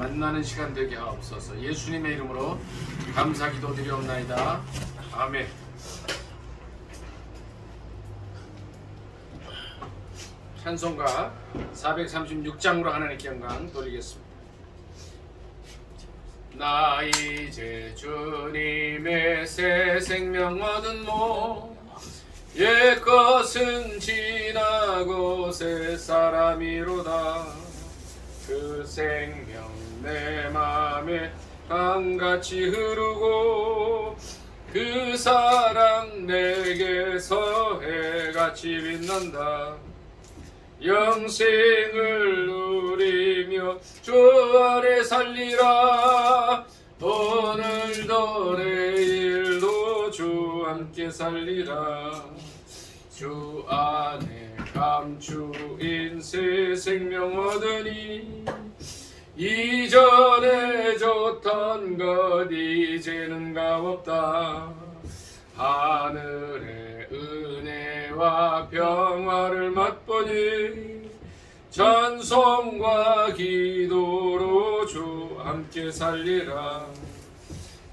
만나는 시간 되게 하옵소서. 예수님의 이름으로 감사 기도드리옵나이다. 아멘. 찬송가 436장으로 하나님께 영광 돌리겠습니다. 나 이제 주님의 새 생명 얻은 몸, 옛것은 지나고 새 사람이로다. 그 생명 내 맘에 강같이 흐르고 그 사랑 내게서 해같이 빛난다. 영생을 누리며 주 안에 살리라. 오늘도 내일도 주 함께 살리라. 주 안에 감추인 새 생명 얻으니 이전에 좋던 것 이제는 값없다. 하늘의 은혜와 평화를 맛보니 찬송과 기도로 주 함께 살리라.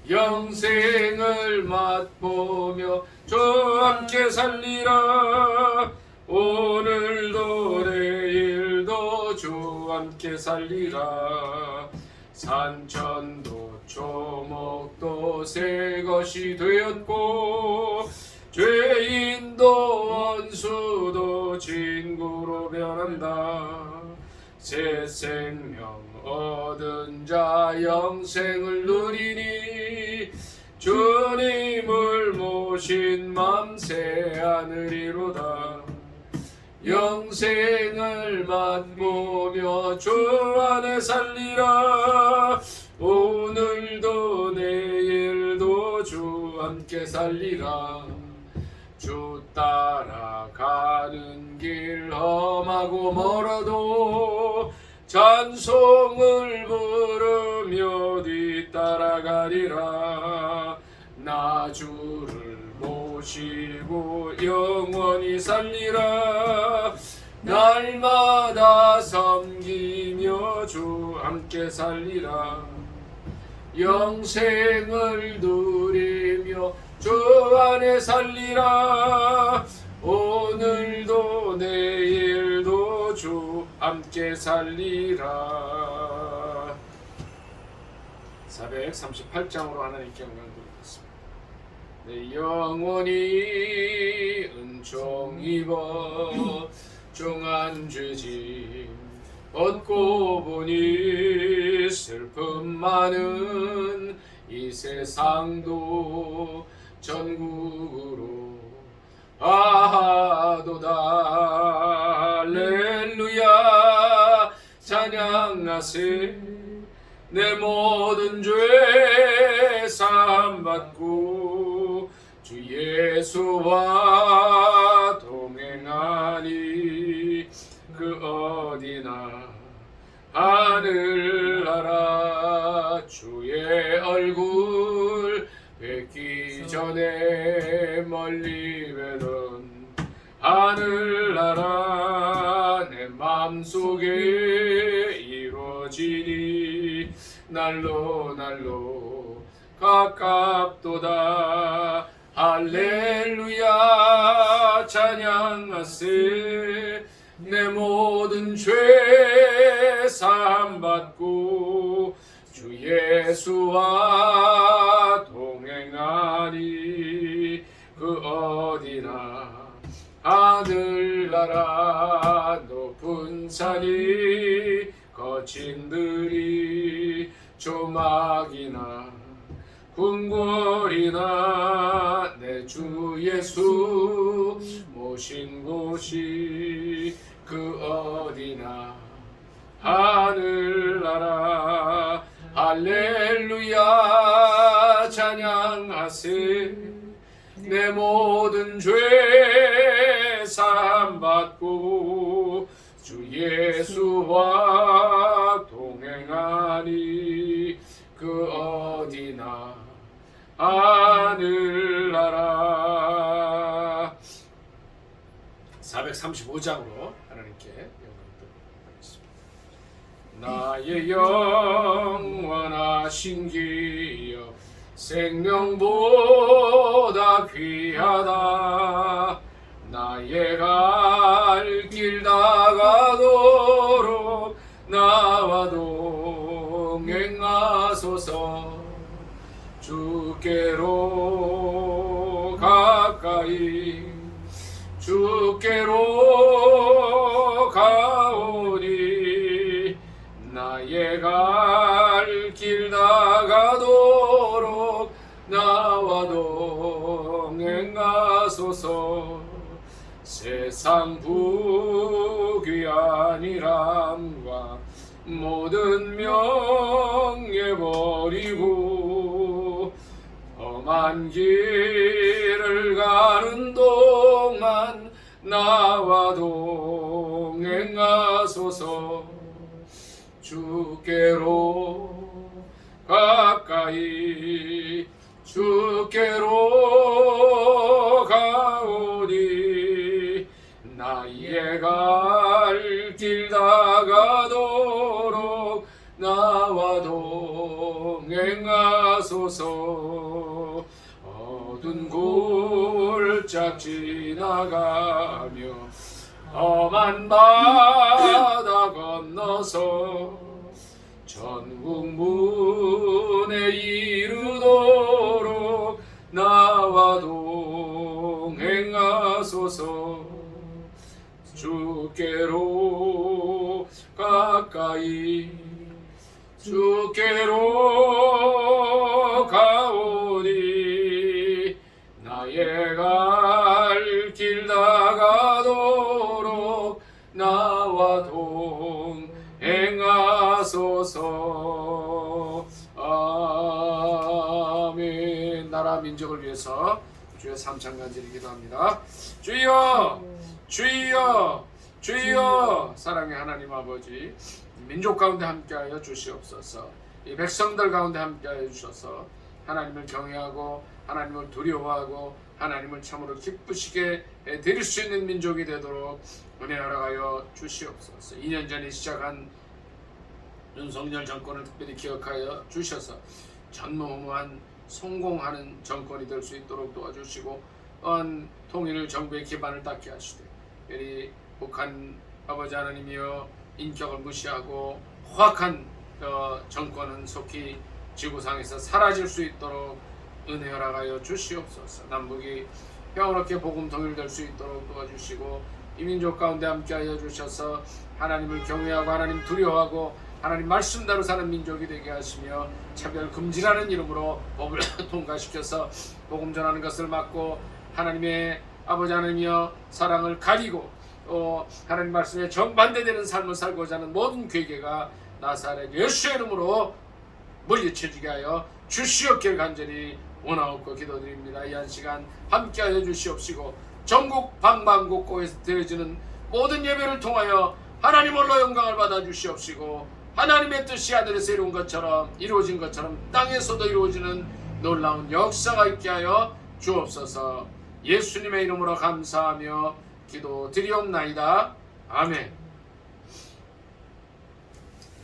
영생을 맛보며 주 함께 살리라. 오늘도 내일도 주 함께 살리라. 산천도 초목도 새 것이 되었고 죄인도 원수도 친구로 변한다. 새 생명 얻은 자 영생을 누리니 주님을 모신 맘 새 하늘이로다. 영생을 맛보며 주 안에 살리라. 오늘도 내일도 주 함께 살리라. 주 따라가는 길 험하고 멀어도 찬송을 부르며 뒤따라가리라. 나 주를 모시고 영원히 살리라. 날마다 섬기며 주 함께 살리라. 영생을 누리며 주 안에 살리라. 오늘도 내일도 주 함께 살리라. 438장으로 하나님께 영광 드리겠습니다. 내 영혼이 은총 입어 중한 죄짐 얻고 보니 슬픔 많은 이 세상도 전국으로 아하도다. 할렐루야 찬양하세. 내 모든 죄 사함받고 주 예수와 동행하니 그 어디나 하늘나라. 주의 얼굴 뵙기 전에 멀리 뵈던 하늘나라 내 맘속에 이루어지니 날로 날로 가깝도다. 할렐루야 찬양하세. 내 모든 죄 사함받고 주 예수와 동행하니 그 어디나 하늘나라. 높은 산이 거친 들이 조막이나 궁궐이나 내 주 예수 모신 곳이 그 어디나 하늘나라. 할렐루야 찬양하세. 내 모든 죄 사함받고 주 예수와 동행하니 그 어디나 하늘나라. 435장으로 하나님께 영광 드리겠습니다. 나의 영원하신 기여 생명보다 귀하다. 나의 갈 길 다가도록 나와 동행하소서. 주께로 가까이 주께로 가오니 나의 갈 길 다가도록 나와 동행하소서. 세상 부귀한 일함과 모든 명예 버리고 험한 길을 가는 동안 나와 동행하소서. 주께로 가까이 주께로 가오니 나의 갈 길 다가도록 나와 동행하소서. 어두운 골짝 지나가며 험한 바다 건너서 천국 문에 이르도록 나와 동행하소서. 주께로 가까이 주께로 가오니 나의 갈 길 다가도록 나와 동행하소서. 아멘. 나라 민족을 위해서 주여 삼창간절히 기도합니다. 주여 주여 주여. 사랑의 하나님 아버지, 민족 가운데 함께하여 주시옵소서. 이 백성들 가운데 함께하여 주셔서 하나님을 경외하고 하나님을 두려워하고 하나님을 참으로 기쁘시게 드릴 수 있는 민족이 되도록 은혜 허락하여 주시옵소서. 2년 전에 시작한 윤석열 정권을 특별히 기억하여 주셔서 전무후무한 성공하는 정권이 될 수 있도록 도와주시고 통일 정부의 기반을 닦게 하시되 우리 북한 아버지 하나님이여 인격을 무시하고 허악한 정권은 속히 지구상에서 사라질 수 있도록 은혜 허락하여 주시옵소서. 남북이 평화롭게 복음 통일될 수 있도록 도와주시고 이 민족 가운데 함께하여 주셔서 하나님을 경외하고 하나님 두려워하고 하나님 말씀대로 사는 민족이 되게 하시며 차별 금지라는 이름으로 법을 통과시켜서 복음 전하는 것을 막고 하나님의 아버지 하나님이여 사랑을 가리고 하나님 말씀에 정반대되는 삶을 살고자 하는 모든 괴계가 나사렛 예수의 이름으로 물리쳐지게 하여 주시옵기를 간절히 원하옵고 기도드립니다. 이 한 시간 함께하여 주시옵시고 전국 방방곡곡에서 드려지는 모든 예배를 통하여 하나님 홀로 영광을 받아 주시옵시고 하나님의 뜻이 하늘에서 이루어진 것처럼 땅에서도 이루어지는 놀라운 역사가 있게 하여 주옵소서. 예수님의 이름으로 감사하며 기도드리옵나이다. 아멘.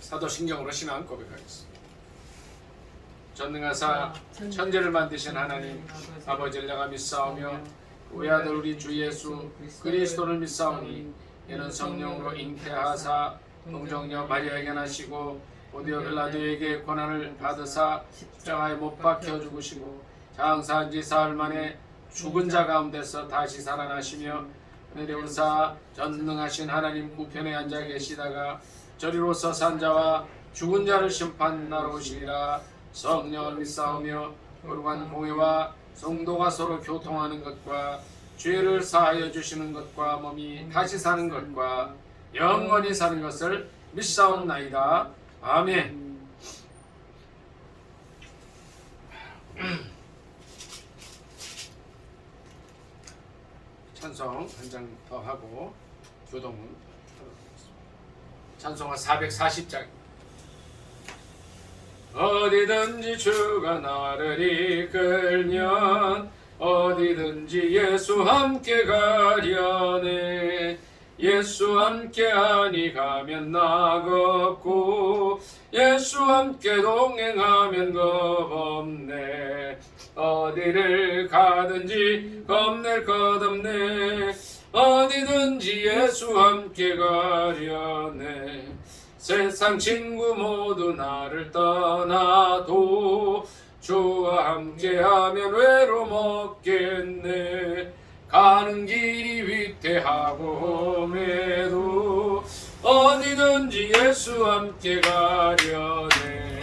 사도신경으로 신앙 고백하겠습니다. 전능하사 천지를 만드신 하나님 아버지를 내가 믿사오며 우리 아들 우리 주 예수 그리스도를 믿사오니 이는 성령으로 잉태하사 동정녀 마리아에게 나시고 오디오 빌라도에게 고난을 받으사 십자가에 못 박혀 죽으시고 장사한 지 사흘 만에 죽은 자 가운데서 다시 살아나시며 내려오사 전능하신 하나님 우편에 앉아 계시다가 저리로서 산 자와 죽은 자를 심판하러 오시리라. 성령을 믿사오며 거룩한 공회와 성도가 서로 교통하는 것과 죄를 사하여 주시는 것과 몸이 다시 사는 것과 영원히 사는 것을 믿사옵나이다. 아멘. 찬송 한 장 더 하고 교동은 찬송가 440장. 어디든지 주가 나를 이끌면 어디든지 예수 함께 가려네. 예수 함께하니 가면 나겁고 예수 함께 동행하면 겁없네. 어디를 가든지 겁낼 것 없네. 어디든지 예수 함께 가려네. 세상 친구 모두 나를 떠나도 주와 함께하면 외로움 없겠네. 가는 길이 위태하고 험해도 어디든지 예수 함께 가려네.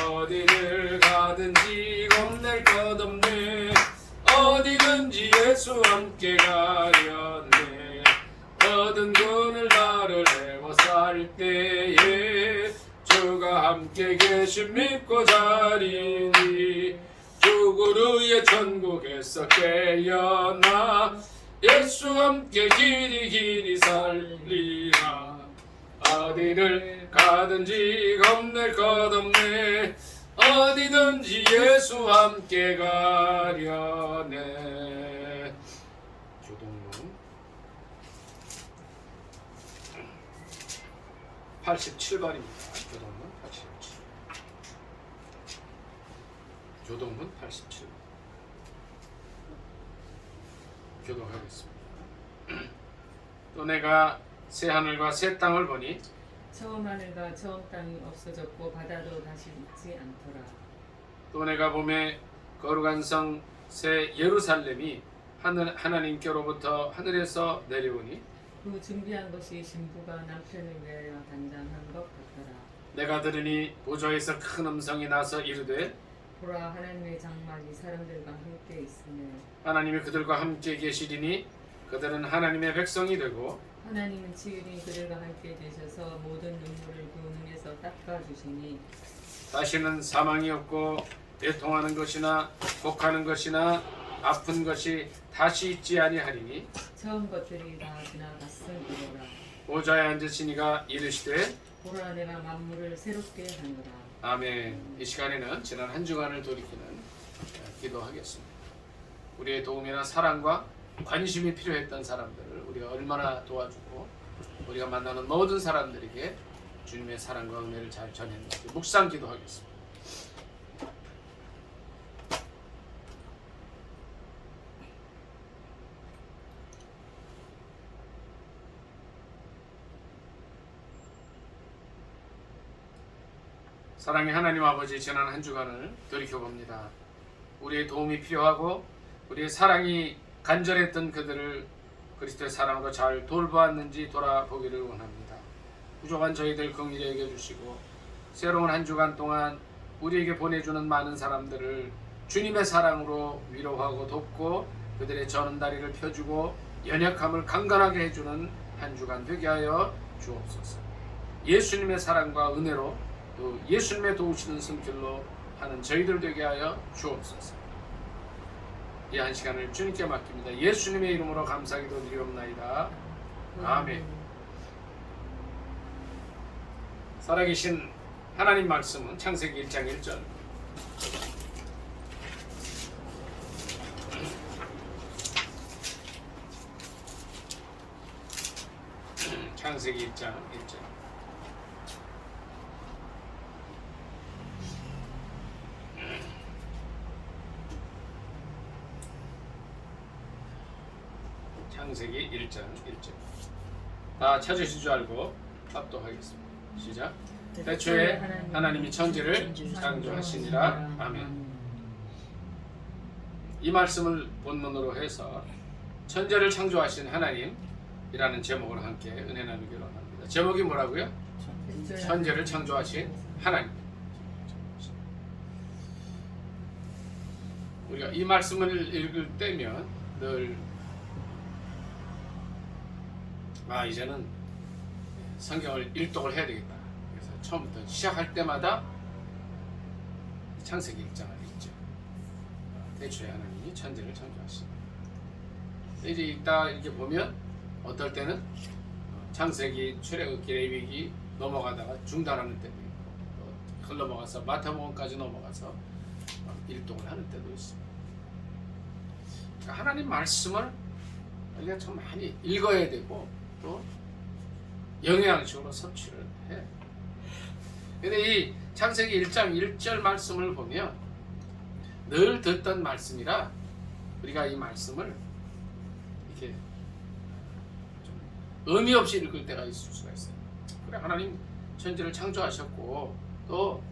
어디를 가든지 겁낼 것 없네. 어디든지 예수 함께 가려네. 얻은 그늘 나를 내고 살 때에 주가 함께 계심 믿고 자리니 주구루의 천국에서 깨어나 예수 함께 길이 살리라. 어디를 가든지 겁낼 것 없네. 어디든지 예수 함께 가려네. 조동문 87번입니다. 조동문 87. 조동문 87. 교독하겠습니다. 또 내가 새 하늘과 새 땅을 보니 처음 하늘과 처음 땅이 없어졌고 바다도 다시 있지 않더라. 또 내가 보매 거룩한 성 새 예루살렘이 하나님께로부터 하늘에서 내려오니 그 준비한 것이 신부가 남편을 위하여 단장한 것 같더라. 내가 들으니 보좌에서 큰 음성이 나서 이르되 보라, 하나님의 장막이 사람들과 함께 있으며 하나님이 그들과 함께 계시리니 그들은 하나님의 백성이 되고 하나님은 친히 그들과 함께 되셔서 모든 눈물을 그 눈에서 닦아주시니 다시는 사망이 없고 애통하는 것이나 곡하는 것이나 아픈 것이 다시 있지 아니하리니 처음 것들이 다 지나갔으리로라. 보좌에 앉으신 이가 이르시되 보라, 내가 만물을 새롭게 하노라. 아멘. 이 시간에는 지난 한 주간을 돌이키는 기도하겠습니다. 우리의 도움이나 사랑과 관심이 필요했던 사람들을 우리가 얼마나 도와주고 우리가 만나는 모든 사람들에게 주님의 사랑과 은혜를 잘 전했는지 묵상 기도하겠습니다. 사랑의 하나님 아버지, 지난 한 주간을 돌이켜봅니다. 우리의 도움이 필요하고 우리의 사랑이 간절했던 그들을 그리스도의 사랑으로 잘 돌보았는지 돌아보기를 원합니다. 부족한 저희들 긍휼히 여겨주시고 새로운 한 주간 동안 우리에게 보내주는 많은 사람들을 주님의 사랑으로 위로하고 돕고 그들의 저는 다리를 펴주고 연약함을 강건하게 해주는 한 주간 되게 하여 주옵소서. 예수님의 사랑과 은혜로 또 예수님의 도우시는 손길로 하는 저희들 되게 하여 주옵소서. 이 한 시간을 주님께 맡깁니다. 예수님의 이름으로 감사기도 드리옵나이다. 아멘. 살아계신 하나님 말씀은 창세기 1장 1절. 창세기 1장 1절. 창세기 1장 1절. 다 찾으실 줄 알고 합독하겠습니다. 시작. 태초에 하나님이 천지를 창조하시니라. 아멘. 이 말씀을 본문으로 해서 천지를 창조하신 하나님이라는 제목으로 함께 은혜 나누기로 합니다. 제목이 뭐라고요? 천지를 창조하신 하나님. 우리가 이 말씀을 읽을 때면 늘 이제는 성경을 일독을 해야 되겠다. 그래서 처음부터 시작할 때마다 창세기 1장을 읽죠. 태초에 하나님이 천지를 창조하시니. 이제 읽다 이렇게 보면 어떨 때는 창세기, 출애굽기, 레위기 넘어가다가 중단하는 때도 있고 또 넘어가서 마태복음까지 넘어가서 일독을 하는 때도 있습니다. 그러니까 하나님 말씀을 우리가 참 많이 읽어야 되고 또 영양식으로 섭취를 해. 근데 이 창세기 1장 1절 말씀을 보면 늘 듣던 말씀이라 우리가 이 말씀을 이렇게 좀 의미 없이 읽을 때가 있을 수가 있어요. 그래, 하나님 천지를 창조하셨고 또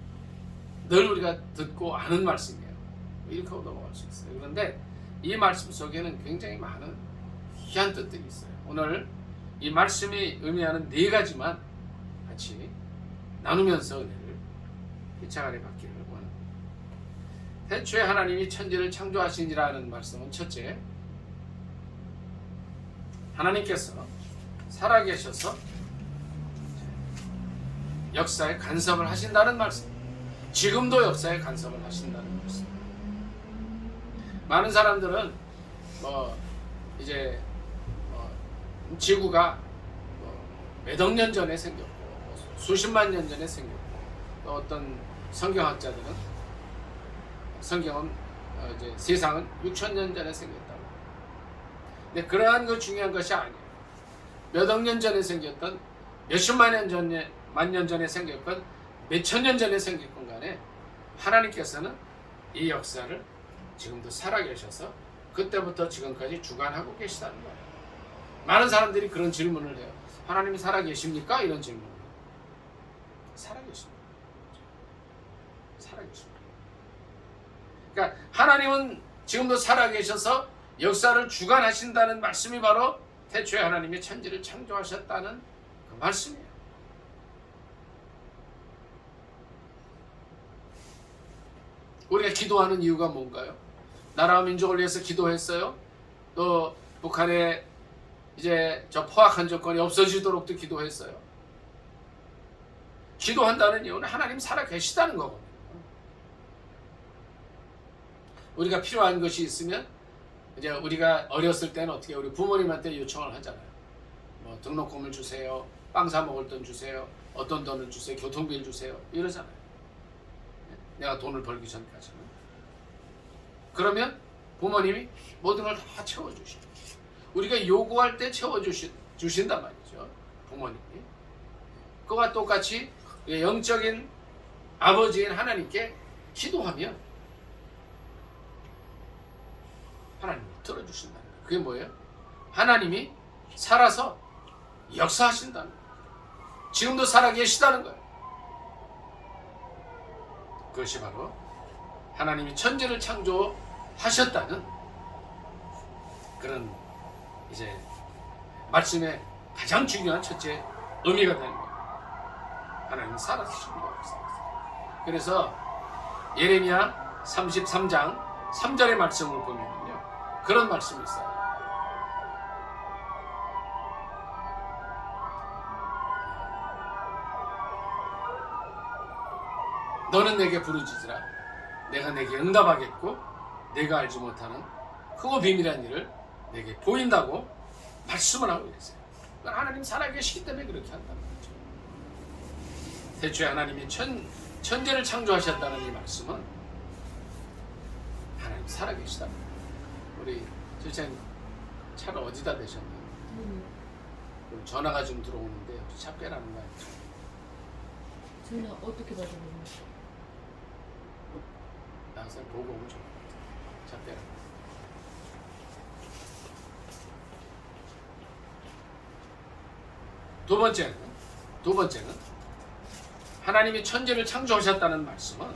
늘 우리가 듣고 아는 말씀이에요. 이렇게 하고 넘어갈 수 있어요. 그런데 이 말씀 속에는 굉장히 많은 귀한 뜻들이 있어요. 오늘 이 말씀이 의미하는 네 가지만 같이 나누면서 은혜를 일차간에 받기를 원합니다. 태초에 하나님이 천지를 창조하시니라는 말씀은 첫째, 하나님께서 살아계셔서 역사에 간섭을 하신다는 말씀, 지금도 역사에 간섭을 하신다는 말씀. 많은 사람들은 이제 지구가 몇억 년 전에 생겼고 수십만 년 전에 생겼고, 또 어떤 성경학자들은 성경은 이제 세상은 6,000년 전에 생겼다고. 근데 그러한 거 중요한 것이 아니에요. 몇억 년 전에 생겼던 몇십만 년 전에 만 년 전에 생겼건 몇천 년 전에 생겼건 간에 하나님께서는 이 역사를 지금도 살아계셔서 그때부터 지금까지 주관하고 계시다는 거예요. 많은 사람들이 그런 질문을 해요. 하나님이 살아계십니까? 이런 질문을 해요. 살아계십니다. 살아계십니다. 그러니까 하나님은 지금도 살아계셔서 역사를 주관하신다는 말씀이 바로 태초에 하나님이 천지를 창조하셨다는 그 말씀이에요. 우리가 기도하는 이유가 뭔가요? 나라와 민족을 위해서 기도했어요. 또 북한에 이제 저 포악한 조건이 없어지도록도 기도했어요. 기도한다는 이유는 하나님 살아계시다는 거거든요. 우리가 필요한 것이 있으면 이제 우리가 어렸을 때는 어떻게 우리 부모님한테 요청을 하잖아요. 뭐 등록금을 주세요, 빵 사 먹을 돈 주세요, 어떤 돈을 주세요, 교통비를 주세요, 이러잖아요. 내가 돈을 벌기 전까지는. 그러면 부모님이 모든 걸 다 채워주시죠. 우리가 요구할 때 채워주신단 말이죠. 부모님이. 그와 똑같이 영적인 아버지인 하나님께 기도하면 하나님이 들어주신다는 거예요. 그게 뭐예요? 하나님이 살아서 역사하신다는 거예요. 지금도 살아계시다는 거예요. 그것이 바로 하나님이 천지를 창조하셨다는 그런 이제 말씀의 가장 중요한 첫째 의미가 되는 거예요. 하나님이 살아계신 거예요. 그래서 예레미야 33장 3절의 말씀을 보면요, 그런 말씀이 있어요. 너는 내게 부르짖으라. 내가 내게 응답하겠고 내가 알지 못하는 크고 비밀한 일을 내게 보인다고 말씀을 하고 계세요. 하나님 살아계시기 때문에 그렇게 한다는 거죠. 태초에 하나님이 천지를 창조하셨다는 이 말씀은 하나님 살아계시다는 거예요. 우리 실장님 차를 어디다 대셨나요? 그럼 전화가 좀 들어오는데 혹시 차 빼라는 거 아니죠? 전화 어떻게 받아보세요? 항상 보고 오면 좋을 것 같아요. 차 빼라. 두 번째는 하나님이 천지를 창조하셨다는 말씀은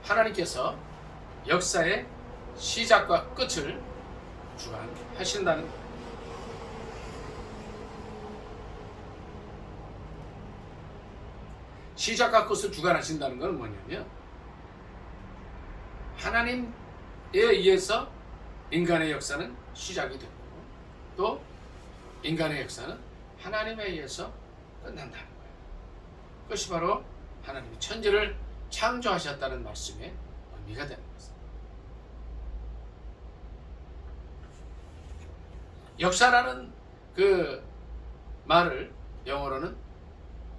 하나님께서 역사의 시작과 끝을 주관하신다는 거예요. 시작과 끝을 주관하신다는 건 뭐냐면 하나님에 의해서 인간의 역사는 시작이 되고 또 인간의 역사는 하나님에 의해서 끝난다는 거예요. 그것이 바로 하나님이 천지를 창조하셨다는 말씀의 의미가 되는 것입니다. 역사라는 그 말을 영어로는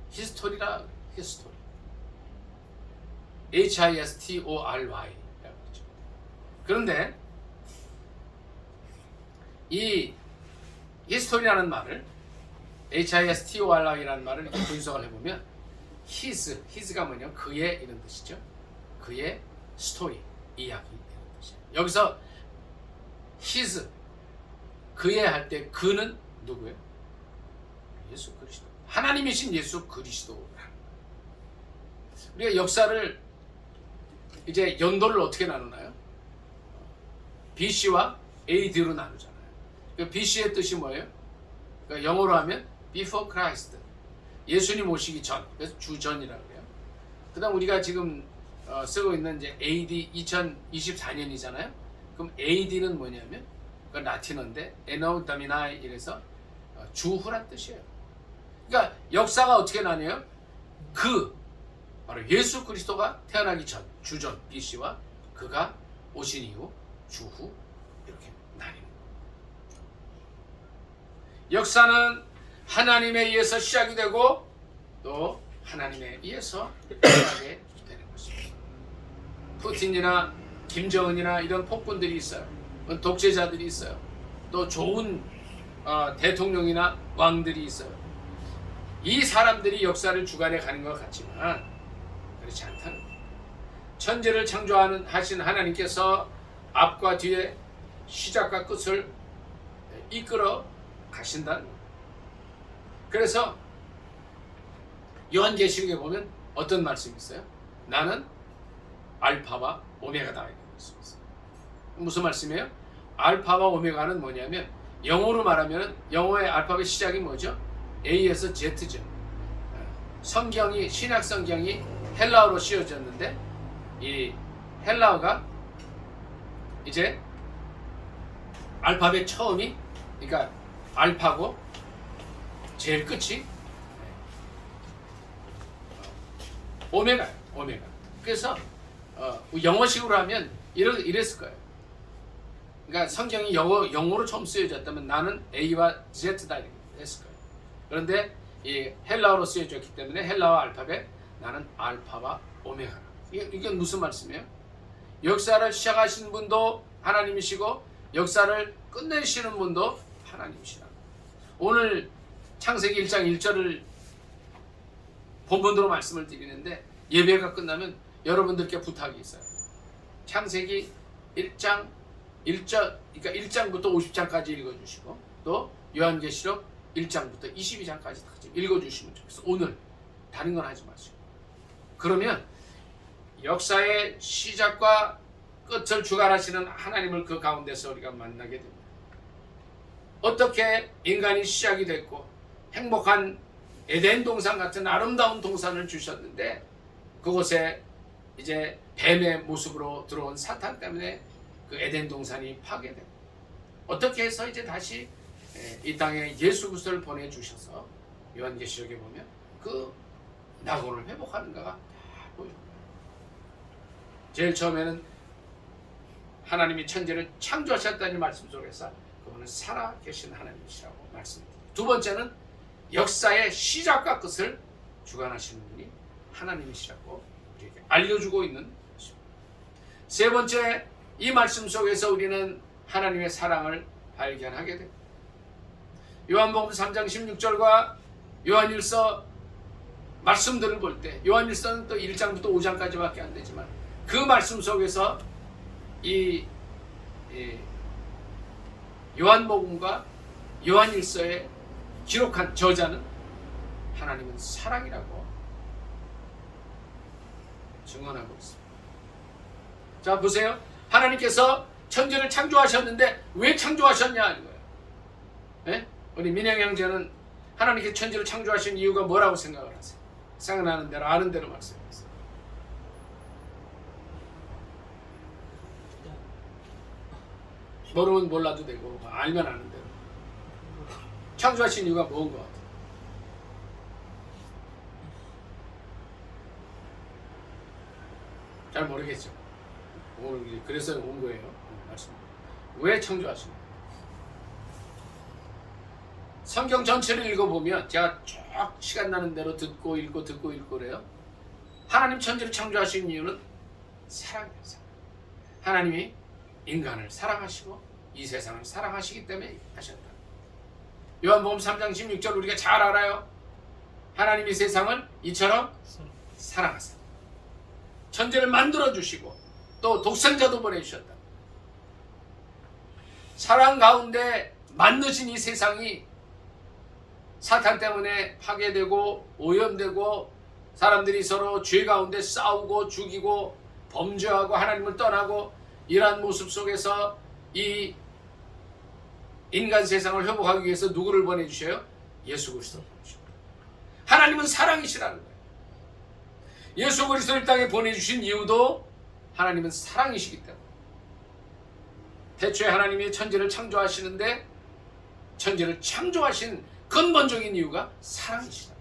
히스토리라 그래요. 히스토리. HISTORY. 그런데 이 history라는 말을 HISTORY라는 말을 이렇게 분석을 해보면 his가 뭐냐 그의 이런 뜻이죠. 그의 스토리 이야기 이런 뜻이에요. 여기서 his 그의 할 때 그는 누구예요? 예수 그리스도. 하나님이신 예수 그리스도. 우리가 역사를 이제 연도를 어떻게 나누나요? BC와 AD로 나누잖아요. BC의 뜻이 뭐예요? 그러니까 영어로 하면 before Christ. 예수님 오시기 전. 그래서 주전이라고 해요. 그다음 우리가 지금 쓰고 있는 이제 AD 2024년이잖아요. 그럼 AD는 뭐냐면 그 라틴어인데 Anno Domini 이래서 주후란 뜻이에요. 그러니까 역사가 어떻게 나뉘어요? 바로 예수 그리스도가 태어나기 전 주전 BC와 그가 오신 이후 주후 이렇게 나뉘는 거예요. 역사는 하나님에 의해서 시작이 되고 또 하나님에 의해서 끝나게 되는 것입니다. 푸틴이나 김정은이나 이런 폭군들이 있어요. 독재자들이 있어요. 또 좋은 대통령이나 왕들이 있어요. 이 사람들이 역사를 주관해 가는 것 같지만 그렇지 않다는 거예요. 천지를 창조하신 하나님께서 앞과 뒤에 시작과 끝을 이끌어 가신다는 거예요. 그래서 요한계시록에 보면 어떤 말씀이 있어요? 나는 알파와 오메가다 이런 말씀이 있어요. 무슨 말씀이에요? 알파와 오메가는 뭐냐면 영어로 말하면 영어의 알파벳 시작이 뭐죠? A에서 Z죠. 성경이 신약 성경이 헬라어로 씌워졌는데 이 헬라어가 이제 알파벳 처음이 그러니까 알파고 제일 끝이 오메가. 그래서 영어식으로 하면 이랬을 거예요. 그러니까 성경이 영어로 처음 쓰여졌다면 나는 A와 Z다 했을 거예요. 그런데 이 헬라어로 쓰여졌기 때문에 헬라어 알파벳 나는 알파와 오메가. 이게 무슨 말씀이에요? 역사를 시작하신 분도 하나님이시고 역사를 끝내시는 분도 하나님이시라. 오늘 창세기 1장 1절을 본문으로 말씀을 드리는데 예배가 끝나면 여러분들께 부탁이 있어요. 창세기 1장 1절, 그러니까 1장부터 50장까지 읽어주시고 또 요한계시록 1장부터 22장까지 읽어주시면 좋겠어요. 오늘 다른 건 하지 마시고. 그러면 역사의 시작과 끝을 주관하시는 하나님을 그 가운데서 우리가 만나게 됩니다. 어떻게 인간이 시작이 됐고 행복한 에덴 동산 같은 아름다운 동산을 주셨는데 그곳에 이제 뱀의 모습으로 들어온 사탄 때문에 그 에덴 동산이 파괴되고 어떻게 해서 이제 다시 이 땅에 예수 그리스도를 보내주셔서 요한계시록에 보면 그 낙원을 회복하는가가 다 보여요. 제일 처음에는 하나님이 천지를 창조하셨다는 말씀 속에서 그분은 살아계신 하나님이시라고 말씀드립니다. 두 번째는 역사의 시작과 끝을 주관하시는 분이 하나님이시라고 우리에게 알려주고 있는 것입니다. 세 번째, 이 말씀 속에서 우리는 하나님의 사랑을 발견하게 됩니다. 요한복음 3장 16절과 요한일서 말씀들을 볼 때 요한일서는 또 1장부터 5장까지밖에 안 되지만 그 말씀 속에서 이 요한복음과 요한일서에 기록한 저자는 하나님은 사랑이라고 증언하고 있습니다. 자 보세요. 하나님께서 천지를 창조하셨는데 왜 창조하셨냐 하는 거예요. 네? 우리 민영 형제는 하나님께서 천지를 창조하신 이유가 뭐라고 생각을 하세요? 생각나는 대로 아는 대로 말씀하세요. 모르면 몰라도 되고 알면 아는 대로. 창조하신 이유가 뭔 것 같아요? 잘 모르겠죠. 오늘 그래서 온 거예요. 말씀. 왜 창조하신 거예요? 성경 전체를 읽어보면 제가 쭉 시간 나는 대로 듣고 읽고 그래요. 하나님 천지를 창조하신 이유는 사랑이에요. 하나님이 인간을 사랑하시고 이 세상을 사랑하시기 때문에 하셨다. 요한복음 3장 16절 우리가 잘 알아요. 하나님이 세상을 이처럼 사랑하사 천지를 만들어주시고 또 독생자도 보내주셨다. 사랑 가운데 만드신 이 세상이 사탄 때문에 파괴되고 오염되고 사람들이 서로 죄 가운데 싸우고 죽이고 범죄하고 하나님을 떠나고 이러한 모습 속에서 이 인간 세상을 회복하기 위해서 누구를 보내주셔요? 예수 그리스도를 보내주셔요. 하나님은 사랑이시라는 거예요. 예수 그리스도를 땅에 보내주신 이유도 하나님은 사랑이시기 때문에. 대초에 하나님이 천지를 창조하시는데 천지를 창조하신 근본적인 이유가 사랑이시다.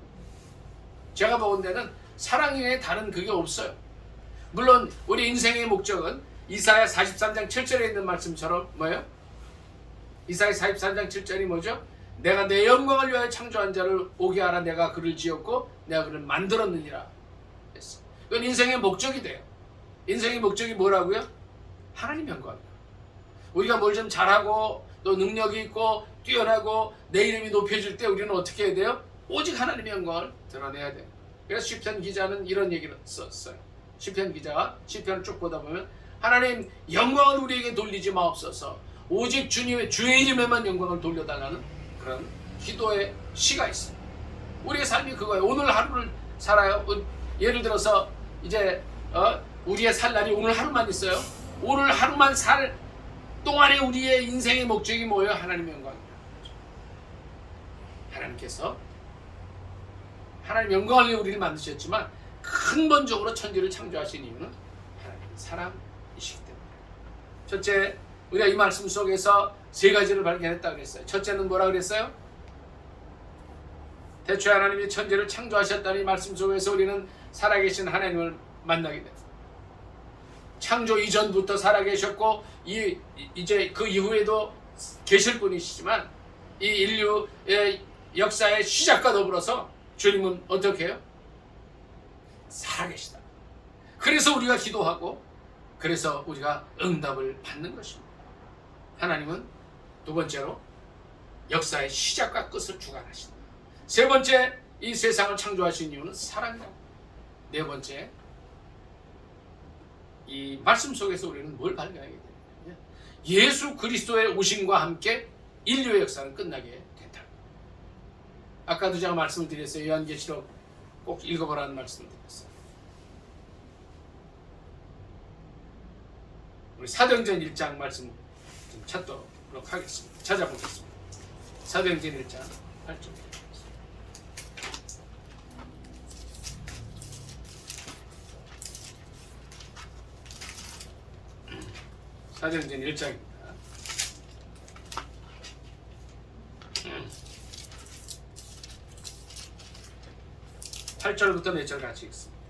제가 보는 데는 사랑 외에 다른 그게 없어요. 물론 우리 인생의 목적은 이사야 43장 7절에 있는 말씀처럼 뭐예요? 이사야 43장 7절이 뭐죠? 내가 내 영광을 위하여 창조한 자를 오게 하라. 내가 그를 지었고 내가 그를 만들었느니라 했어. 이건 인생의 목적이 돼요. 인생의 목적이 뭐라고요? 하나님 영광이에요. 우리가 뭘 좀 잘하고 또 능력이 있고 뛰어나고 내 이름이 높여질 때 우리는 어떻게 해야 돼요? 오직 하나님의 영광을 드러내야 돼요. 그래서 시편 기자는 이런 얘기를 썼어요. 시편 기자가 시편을 쭉 보다 보면 하나님 영광을 우리에게 돌리지 마옵소서. 오직 주님의 주의 이름에만 영광을 돌려달라는 그런 기도의 시가 있어요. 우리의 삶이 그거예요. 오늘 하루를 살아요. 예를 들어서 이제 우리의 살 날이 오늘 하루만 있어요. 오늘 하루만 살 동안에 우리의 인생의 목적이 뭐예요? 하나님의 영광입니다. 하나님께서 하나님 영광을 위해 우리를 만드셨지만 근본적으로 천지를 창조하신 이유는 하나님의 사랑이시기 때문에. 첫째, 우리가 이 말씀 속에서 세 가지를 발견했다고 그랬어요. 첫째는 뭐라 그랬어요? 대초에 하나님이 천지를 창조하셨다는 이 말씀 속에서 우리는 살아계신 하나님을 만나게 됩니다. 창조 이전부터 살아계셨고 이제 그 이후에도 계실 분이시지만 이 인류의 역사의 시작과 더불어서 주님은 어떻게 해요? 살아계시다. 그래서 우리가 기도하고 그래서 우리가 응답을 받는 것입니다. 하나님은 두 번째로 역사의 시작과 끝을 주관하신다. 세 번째, 이 세상을 창조하신 이유는 사랑이다. 네 번째, 이 말씀 속에서 우리는 뭘 발견하게 되느냐? 예수 그리스도의 오심과 함께 인류의 역사는 끝나게 된다. 아까도 제가 말씀을 드렸어요. 요한계시록 꼭 읽어보라는 말씀을 드렸어요. 우리 사도행전 1장 말씀 좀 찾도록 하겠습니다. 찾아보겠습니다. 사도행전 1장 8절. 사도행전 1장입니다. 8절부터 몇 절 같이 읽습니다.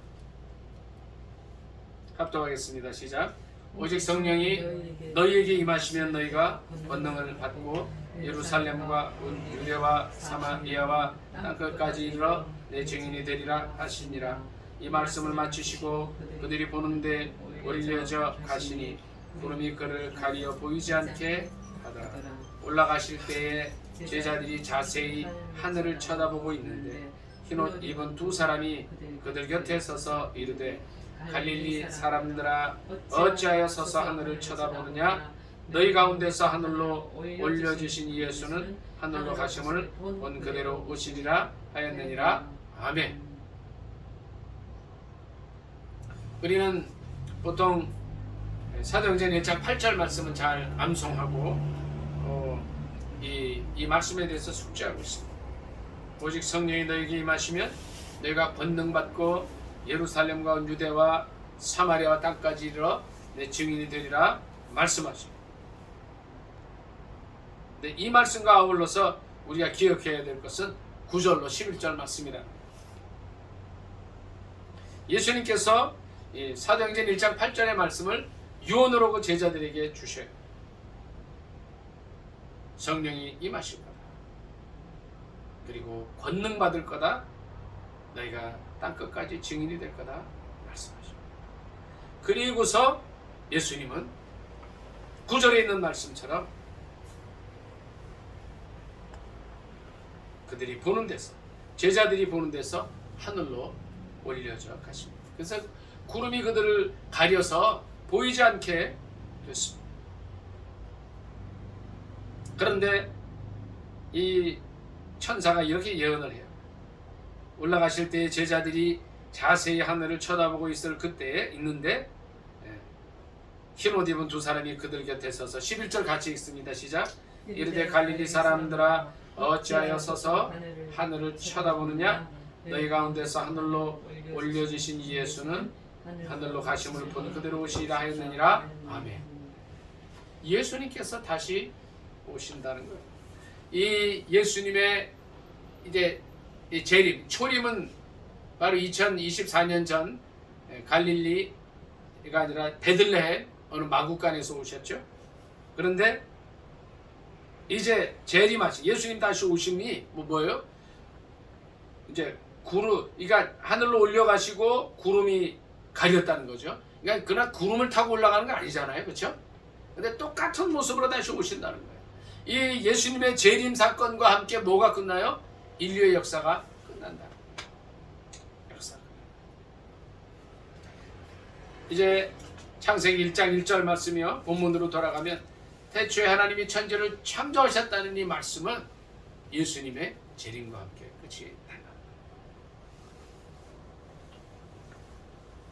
합독하겠습니다. 시작. 오직 성령이 너희에게 임하시면 너희가 권능을 받고 예루살렘과 온 유대와 사마리아와 땅끝까지 이르러 내 증인이 되리라 하시니라. 이 말씀을 마치시고 그들이 보는데 올려져 가시니 구름이 그를 가리어 보이지 않게 하더라. 올라가실 때에 제자들이 자세히 하늘을 쳐다보고 있는데 흰옷 입은 두 사람이 그들 곁에 서서 이르되 갈릴리 사람들아 어찌하여 서서 하늘을 쳐다보느냐? 너희 가운데서 하늘로 올려주신 이 예수는 하늘로 가심을 본 그대로 오시리라 하였느니라. 아멘. 우리는 보통 사도행전 1장 8절 말씀은 잘 암송하고 이 말씀에 대해서 숙지하고 있습니다. 오직 성령이 너희에게 임하시면 너희가 권능 받고 예루살렘과 온 유대와 사마리아와 땅까지 이르러 내 증인이 되리라 말씀하십니다. 근데 이 말씀과 아울러서 우리가 기억해야 될 것은 9절로 11절 말씀이다. 예수님께서 이 사도행전 1장 8절의 말씀을 유언으로 그 제자들에게 주셔요. 성령이 임하실 거다. 그리고 권능 받을 거다. 너희가 땅끝까지 증인이 될 거다 말씀하십니다. 그리고서 예수님은 9절에 있는 말씀처럼 그들이 보는 데서, 제자들이 보는 데서 하늘로 올려져 가십니다. 그래서 구름이 그들을 가려서 보이지 않게 됐습니다. 그런데 이 천사가 이렇게 예언을 해요. 올라가실 때 제자들이 자세히 하늘을 쳐다보고 있을 그때에 있는데 흰옷 입은 두 사람이 그들 곁에 서서 11절 같이 읽습니다. 시작. 이르되 갈릴리 사람들아 어찌하여 서서 하늘을 쳐다보느냐? 너희 가운데서 하늘로 올려지신 예수는 하늘로 가심을 본 그대로 오시리라 하였느니라. 아멘. 예수님께서 다시 오신다는 거예요. 이 예수님의 이제 이 재림, 초림은 바로 2024년 전 갈릴리가 아니라 베들레헴 어느 마구간에서 오셨죠. 그런데 이제 재림하시 예수님 다시 오심이 뭐예요? 이제 그러니까 하늘로 올려가시고 구름이 가렸다는 거죠. 그러니까 그러나 구름을 타고 올라가는 거 아니잖아요, 그렇죠? 근데 똑같은 모습으로 다시 오신다는 거예요. 이 예수님의 재림 사건과 함께 뭐가 끝나요? 인류의 역사가 끝난다. 역사. 이제 창세기 1장 1절 말씀이요. 본문으로 돌아가면 태초에 하나님이 천지를 창조하셨다는 이 말씀은 예수님의 재림과 함께 끝이 난다.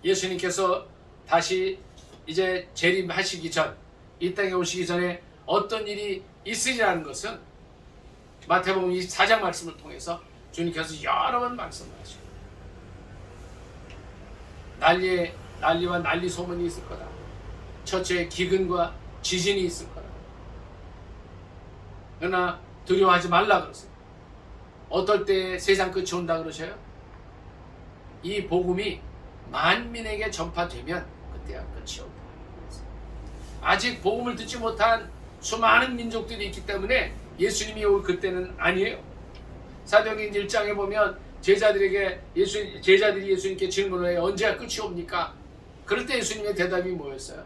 예수님께서 다시 이제 재림하시기 전, 이 땅에 오시기 전에 어떤 일이 있으리라는 것은 마태복음 24장 말씀을 통해서 주님께서 여러 번 말씀하시고 난리와 난리 소문이 있을 거다. 첫째 기근과 지진이 있을 거다. 그러나 두려워하지 말라 그러세요. 어떨 때 세상 끝이 온다 그러셔요? 이 복음이 만민에게 전파되면 그때야 끝이 온다. 아직 복음을 듣지 못한 수많은 민족들이 있기 때문에 예수님이 올 그때는 아니에요. 사도행전 1장에 보면 제자들이 예수님께 질문을 해요. 언제가 끝이 옵니까? 그럴 때 예수님의 대답이 뭐였어요?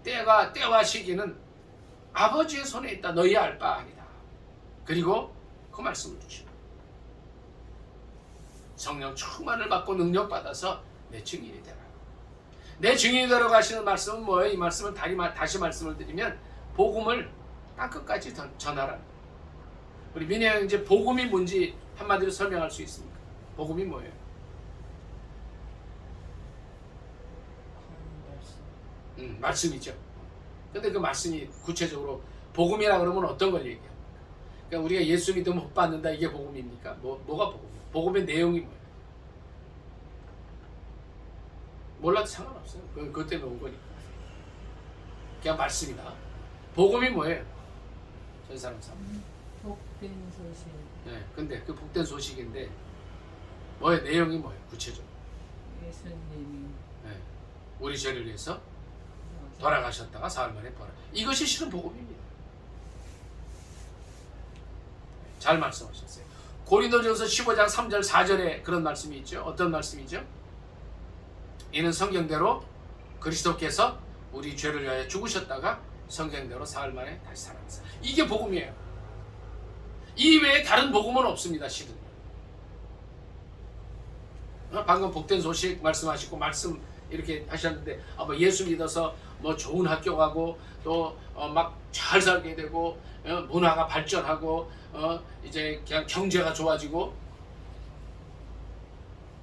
때와 시기는 아버지의 손에 있다. 너희 알 바 아니다. 그리고 그 말씀을 주시고 성령 충만을 받고 능력 받아서 내 증인이 되라. 내 증인이 되라고 하시는 말씀은 뭐예요? 이 말씀을 다시 말씀을 드리면 복음을 땅끝까지 전하라. 우리 민혜 형 이제 복음이 뭔지 한마디로 설명할 수 있습니까? 복음이 뭐예요? 말씀이죠. 근데 그 말씀이 구체적으로 복음이라 그러면 어떤 걸 얘기합니까? 그러니까 우리가 예수 믿으면 복 받는다 이게 복음입니까? 뭐가 복음이에요? 복음의 내용이 뭐예요? 몰라도 상관없어요. 그것 때문에 온 거니까. 그냥 말씀이다. 복음이 뭐예요? 전 사람. 복된 소식. 네, 근데 그 복된 소식인데 뭐예요? 내용이 뭐예요? 구체적으로. 예수님이 우리 죄를 위해서 돌아가셨다가 사흘 만에 부활. 이것이 실은 복음입니다. 잘 말씀하셨어요. 고린도전서 15장 3절 4절에 그런 말씀이 있죠. 어떤 말씀이죠? 이는 성경대로 그리스도께서 우리 죄를 위하여 죽으셨다가 성경대로 사흘 만에 다시 살아났어요. 이게 복음이에요. 이 외에 다른 복음은 없습니다. 실은. 방금 복된 소식 말씀하시고 말씀 이렇게 하셨는데 뭐 예수 믿어서 뭐 좋은 학교 가고 또 막 잘 살게 되고 문화가 발전하고 이제 그냥 경제가 좋아지고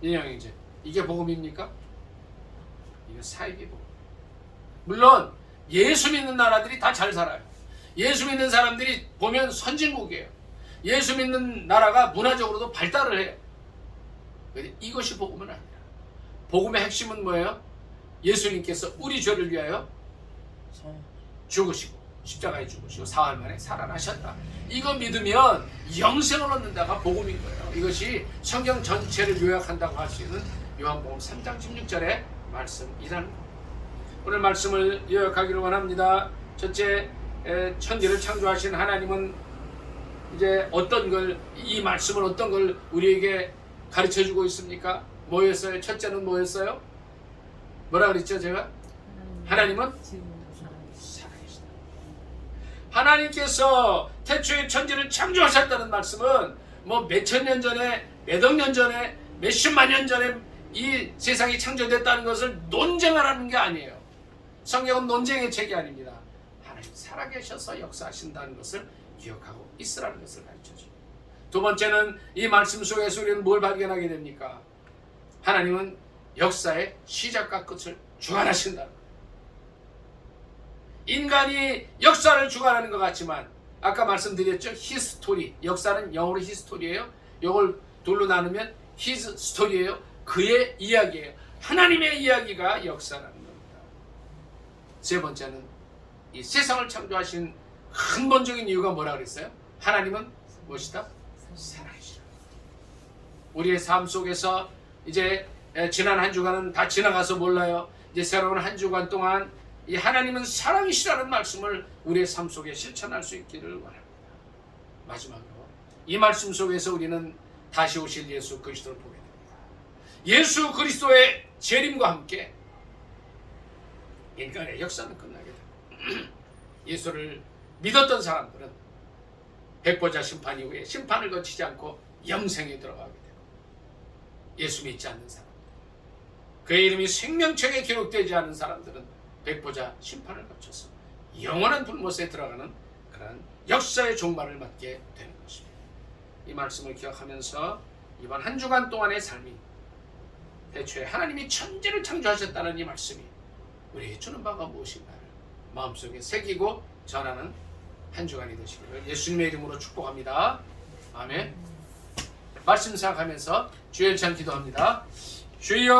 이제 이게 복음입니까? 이거 사이비 복음. 물론 예수 믿는 나라들이 다 잘 살아요. 예수 믿는 사람들이 보면 선진국이에요. 예수 믿는 나라가 문화적으로도 발달을 해요. 근데 이것이 복음은 아니라 복음의 핵심은 뭐예요? 예수님께서 우리 죄를 위하여 죽으시고 십자가에 죽으시고 사흘 만에 살아나셨다. 이거 믿으면 영생을 얻는다가 복음인 거예요. 이것이 성경 전체를 요약한다고 할 수 있는 요한복음 3장 16절의 말씀이라는 겁니다. 오늘 말씀을 요약하기를 원합니다. 첫째, 천지를 창조하신 하나님은 이제 어떤 걸, 이 말씀은 어떤 걸 우리에게 가르쳐주고 있습니까? 뭐였어요? 첫째는 뭐였어요? 뭐라 그랬죠 제가? 하나님은 살아계시다. 하나님께서 태초에 천지를 창조하셨다는 말씀은 뭐 몇천 년 전에, 몇억 년 전에, 몇십만 년 전에 이 세상이 창조됐다는 것을 논쟁하라는 게 아니에요. 성경은 논쟁의 책이 아닙니다. 하나님 살아계셔서 역사하신다는 것을 기억하고 있으라는 것을 가르쳐줍니다. 두 번째는 이 말씀 속에서 우리는 뭘 발견하게 됩니까? 하나님은 역사의 시작과 끝을 주관하신다. 인간이 역사를 주관하는 것 같지만 아까 말씀드렸죠. 히스토리, 역사는 영어로 히스토리예요. 이걸 둘로 나누면 히즈 스토리예요. 그의 이야기예요. 하나님의 이야기가 역사라는 겁니다. 세 번째는 이 세상을 창조하신 근본적인 이유가 뭐라 그랬어요? 하나님은 무엇이다? 사랑이시다. 우리의 삶 속에서 이제 지난 한 주간은 다 지나가서 몰라요. 이제 새로운 한 주간 동안 이 하나님은 사랑이시라는 말씀을 우리의 삶 속에 실천할 수 있기를 원합니다. 마지막으로 이 말씀 속에서 우리는 다시 오실 예수 그리스도를 보게 됩니다. 예수 그리스도의 재림과 함께 인간의 역사는 끝나게 됩니다. 예수를 믿었던 사람들은 백보자 심판 이후에 심판을 거치지 않고 영생에 들어가게 되고, 예수 믿지 않는 사람, 그의 이름이 생명책에 기록되지 않은 사람들은 백보자 심판을 거쳐서 영원한 불못에 들어가는 그런 역사의 종말을 맞게 되는 것입니다. 이 말씀을 기억하면서 이번 한 주간 동안의 삶이 대초에 하나님이 천지를 창조하셨다는 이 말씀이 우리에게 주는 바가 무엇인가를 마음속에 새기고 전하는 한 주간이 되시기를 예수님의 이름으로 축복합니다. 아멘. 말씀 생각하면서 주의 찬 기도합니다. 주여